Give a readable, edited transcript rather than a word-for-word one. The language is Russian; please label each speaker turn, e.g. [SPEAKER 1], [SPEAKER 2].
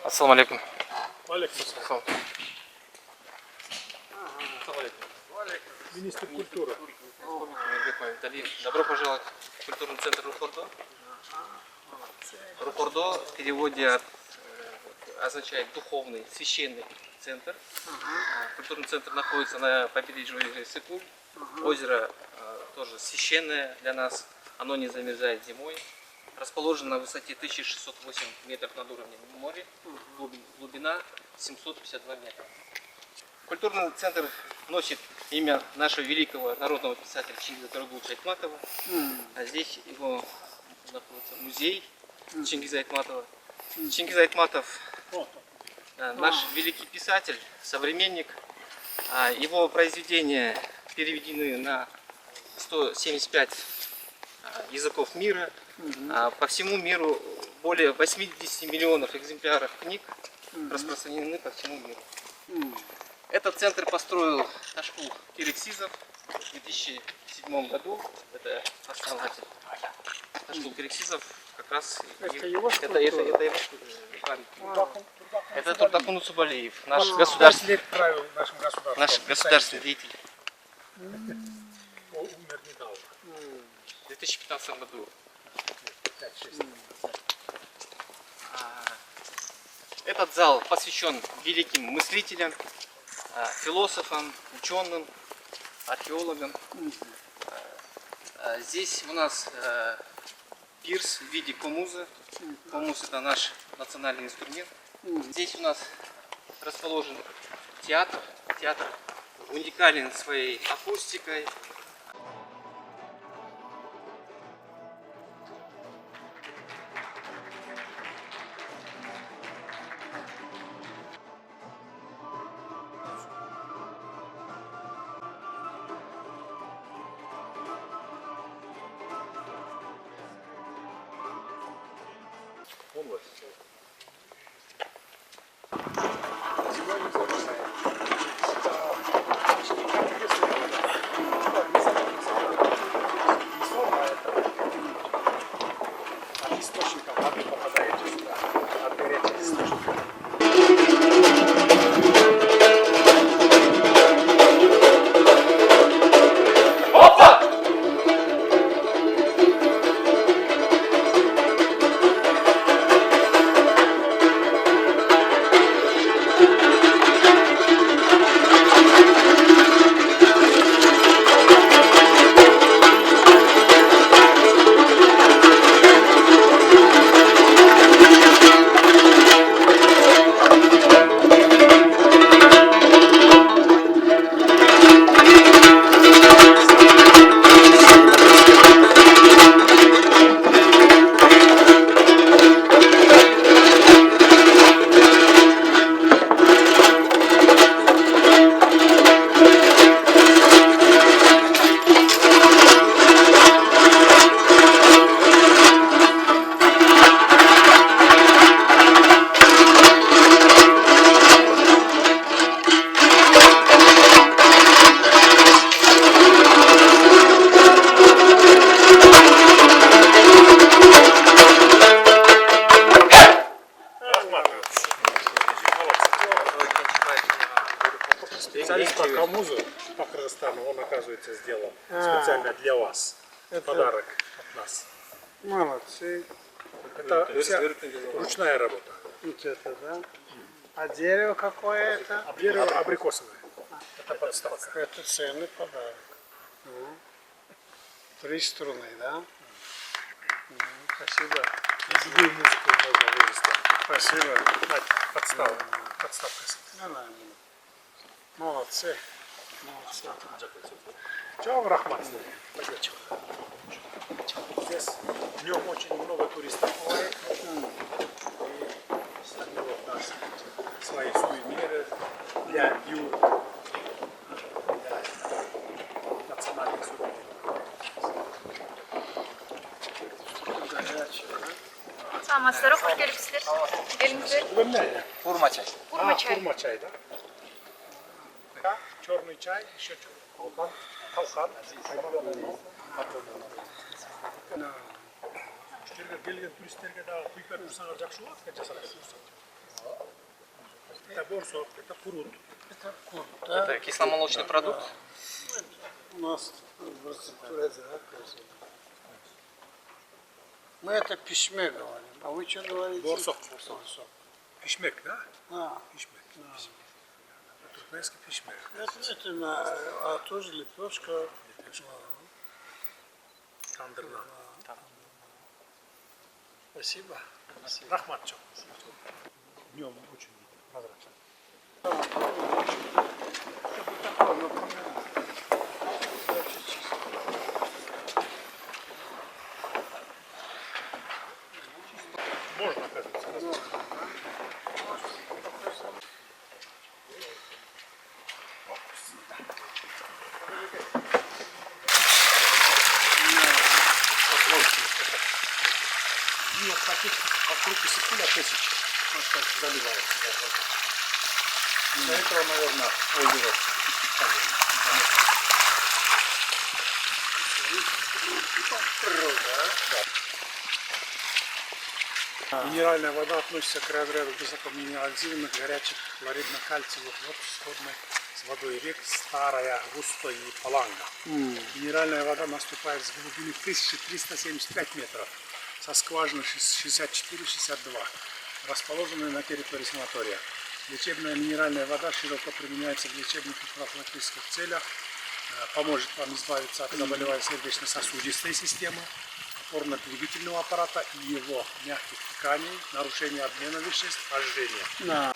[SPEAKER 1] Ассаламу алейкум.
[SPEAKER 2] Ассалам. Министр культуры.
[SPEAKER 1] Добро пожаловать в культурный центр Рухордо. Рухордо в переводе означает духовный, священный центр. Культурный центр находится на побережье озера Сыкуль. Озеро тоже священное для нас, оно не замерзает зимой. Расположен на высоте 1608 метров над уровнем моря, глубина 752 метра. Культурный центр носит имя нашего великого народного писателя Чингиза Тургуловича Айтматова. А здесь его находится музей Чингиза Айтматова. Чингиз Айтматов наш великий писатель, современник. Его произведения переведены на 175 языков мира. По всему миру более 80 миллионов экземпляров книг распространены по всему миру. Этот центр построил Ташкул Кирексизов в 2007 году. Это основатель. Ташкул Кирексизов как раз это его памятник. Это Турдакун Усубалиев, наш государственный деятель.
[SPEAKER 2] Умер недавно.
[SPEAKER 1] В 2015 году. Этот зал посвящен великим мыслителям, философам, ученым, археологам. Здесь у нас пирс в виде комуза. Комуз — это наш национальный инструмент. Здесь у нас расположен театр. Театр уникален своей акустикой.
[SPEAKER 2] Специалист по комузу по Кыргызстану, он, оказывается, сделал специально для вас подарок от нас.
[SPEAKER 3] Молодцы.
[SPEAKER 2] Это вся ручная работа.
[SPEAKER 3] Вот это, да? А дерево какое это?
[SPEAKER 2] Дерево абрикосовое. Это подставка.
[SPEAKER 3] Это ценный подарок. 3 струны, да? Спасибо.
[SPEAKER 2] Любую музыку можно вывести.
[SPEAKER 3] Спасибо.
[SPEAKER 2] Подставка. Подставка.
[SPEAKER 3] Молодцы. Молодцы.
[SPEAKER 2] Чего вы, Рахмат? Здесь днем очень много туристов бывает. И они вот нас свои сувениры для юг, для национальных сувениров.
[SPEAKER 4] Саламатсыздар, хош келипсиздер. Келиңиздер.
[SPEAKER 1] Хурма чай.
[SPEAKER 4] Хурма чай.
[SPEAKER 2] Хурма чай, да? Черный чай, еще талхан. Келген туристтерге да күйіп тұрсаңар жақсы болады, жасап тұрсаңар. Это борсок, это пруд.
[SPEAKER 3] Это курт, да?
[SPEAKER 1] Это кисломолочный продукт.
[SPEAKER 3] У нас в институте одинаково. Мы это письме говорим. А вы что говорите?
[SPEAKER 2] Борсок.
[SPEAKER 3] Борсок.
[SPEAKER 2] Пишмек, да?
[SPEAKER 3] А,
[SPEAKER 2] Пишмек. Туркменский пишмек.
[SPEAKER 3] это а тоже лепешка.
[SPEAKER 2] Тандырна.
[SPEAKER 3] Спасибо.
[SPEAKER 2] Рахматчо. Днем очень прозрачно.
[SPEAKER 3] Что-то такое напоминает. Вообще чисто.
[SPEAKER 2] Можно, оказывается. И вот таких вокруг Исыкуля тысяч. Вот так заливается. Для этого, наверное, озеро. Минеральная вода относится к разряду высокоминерализированных, горячих, хлоридно-кальциевых вод, сходной с водой рек Старая, Руста и Паланга. Минеральная вода наступает с глубины 1375 метров, со скважины 64-62, расположенной на территории санатория. Лечебная минеральная вода широко применяется в лечебных и профилактических целях, поможет вам избавиться от заболеваний сердечно-сосудистой системы, опорно-двигательного аппарата и его мягких тканей, нарушения обмена веществ, ожирения.
[SPEAKER 3] Да.